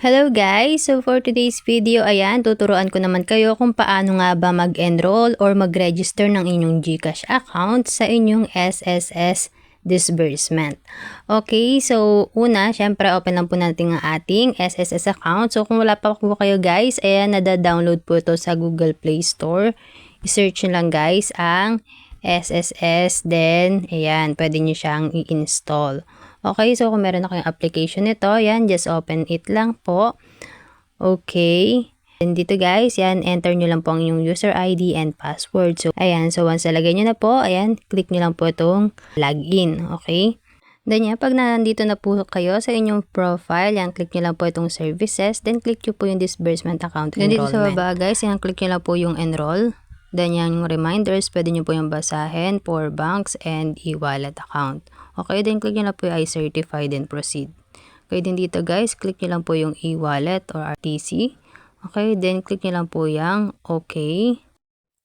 Hello guys! So for today's video, ayan, tuturuan ko naman kayo kung paano nga ba mag-enroll or mag-register ng inyong GCash account sa inyong SSS disbursement. Okay, so una, syempre open lang po natin ang ating SSS account. So kung wala pa po kayo guys, ayan, nada-download po ito sa Google Play Store. I-search nyo lang guys ang SSS, then ayan, pwede nyo siyang i-install. Okay, so kung meron na kayong application nito, yan, just open it lang po. Okay. And dito guys, yan, enter nyo lang po ang inyong user ID and password. So, ayan, so once nalagay nyo na po, ayan, click nyo lang po itong login. Okay. Then yan, pag nandito na po kayo sa inyong profile, yan, click nyo lang po itong services. Then click nyo po yung disbursement account enrollment. Then dito sa baba guys, yan, click nyo lang po yung enroll. Then yung reminders, pwede nyo po yung basahin for banks and e-wallet account. Okay, then click nyo lang po yung I certify, then proceed. Okay, then dito guys, click nyo lang po yung e-wallet or RTC. Okay, then click nyo lang po yung okay.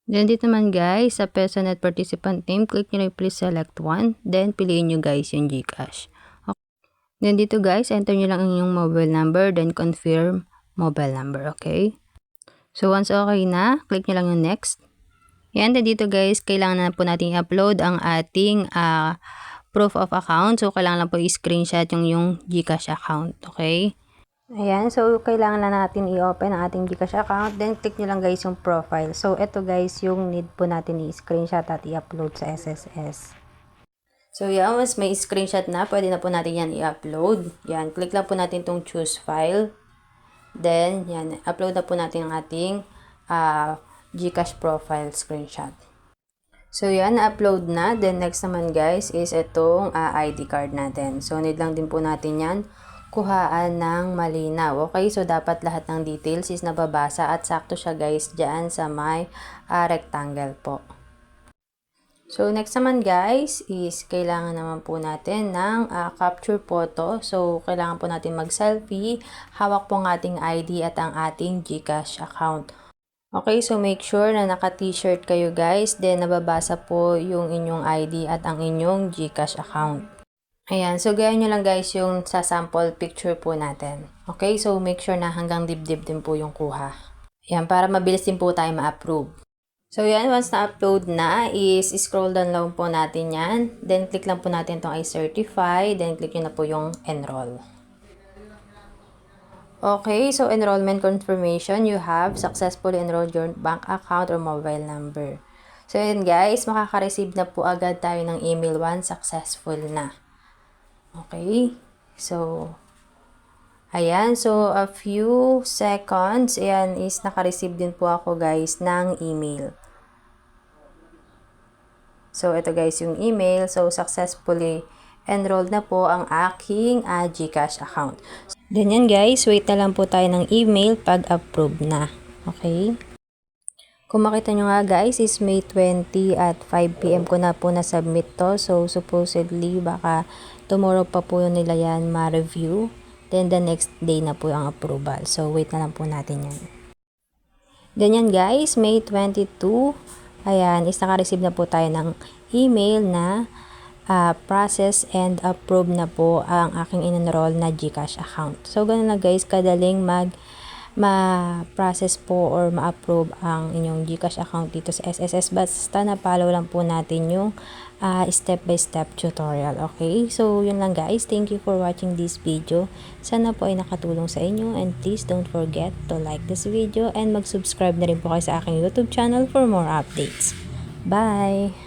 Then dito naman guys, sa person at participant name, click nyo lang please select one. Then piliin nyo guys yung GCash. Okay. Then dito guys, enter nyo lang ang inyong mobile number, then confirm mobile number. Okay. So once okay na, click nyo lang yung next. Yan, then dito guys, kailangan na po natin i-upload ang ating proof of account. So, kailangan lang po i-screenshot yung GCash account. Okay? Ayan. So, kailangan lang natin i-open ang ating GCash account. Then, click nyo lang guys yung profile. So, ito guys yung need po natin i-screenshot at i-upload sa SSS. So, yan. Once may screenshot na, pwede na po natin yan i-upload. Yan. Click lang po natin itong choose file. Then, yan. Upload na po natin ang ating GCash profile screenshot. So, yan, na-upload na. Then, next naman guys is itong ID card natin. So, need lang din po natin yan kuhaan ng malinaw. Okay, so dapat lahat ng details is nababasa at sakto siya guys dyan sa may rectangle po. So, next naman guys is kailangan naman po natin ng capture photo. So, kailangan po natin mag-selfie. Hawak po ang ating ID at ang ating GCash account. Okay, so make sure na naka-t-shirt kayo guys, then nababasa po yung inyong ID at ang inyong GCash account. Ayan, so gaya nyo lang guys yung sa sample picture po natin. Okay, so make sure na hanggang dibdib din po yung kuha. Ayan, para mabilis din po tayo ma-approve. So yan, once na-upload na, is scroll down lang po natin yan. Then click lang po natin itong I certify, then click nyo na po yung enroll. Okay, so enrollment confirmation, you have successfully enrolled your bank account or mobile number. So yun guys, makaka-receive na po agad tayo ng email once successful na. Okay, so ayan, so a few seconds, ayan is naka-receive din po ako guys ng email. So ito guys yung email, so successfully enrolled na po ang aking GCash account. Then yan guys, wait na lang po tayo ng email pag approve na. Okay? Kung makita nyo nga guys, is May 20 at 5 PM ko na po na-submit to. So supposedly baka tomorrow pa po nila yan ma-review. Then the next day na po ang approval. So wait na lang po natin yan. Then yan guys, May 22. Ayan, is naka-receive na po tayo ng email na process and approve na po ang aking in-enroll na GCash account. So, ganun na guys, kadaling ma-process po or ma-approve ang inyong GCash account dito sa SSS. Basta na-follow lang po natin yung step-by-step tutorial. Okay? So, yun lang guys. Thank you for watching this video. Sana po ay nakatulong sa inyo and please don't forget to like this video and mag-subscribe na rin po kayo sa aking YouTube channel for more updates. Bye!